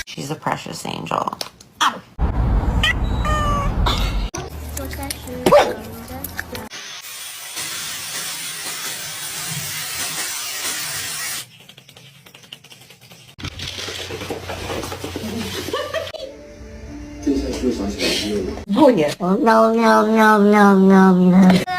She's a precious angel. Oh yeah. No, no, no, no, no, no.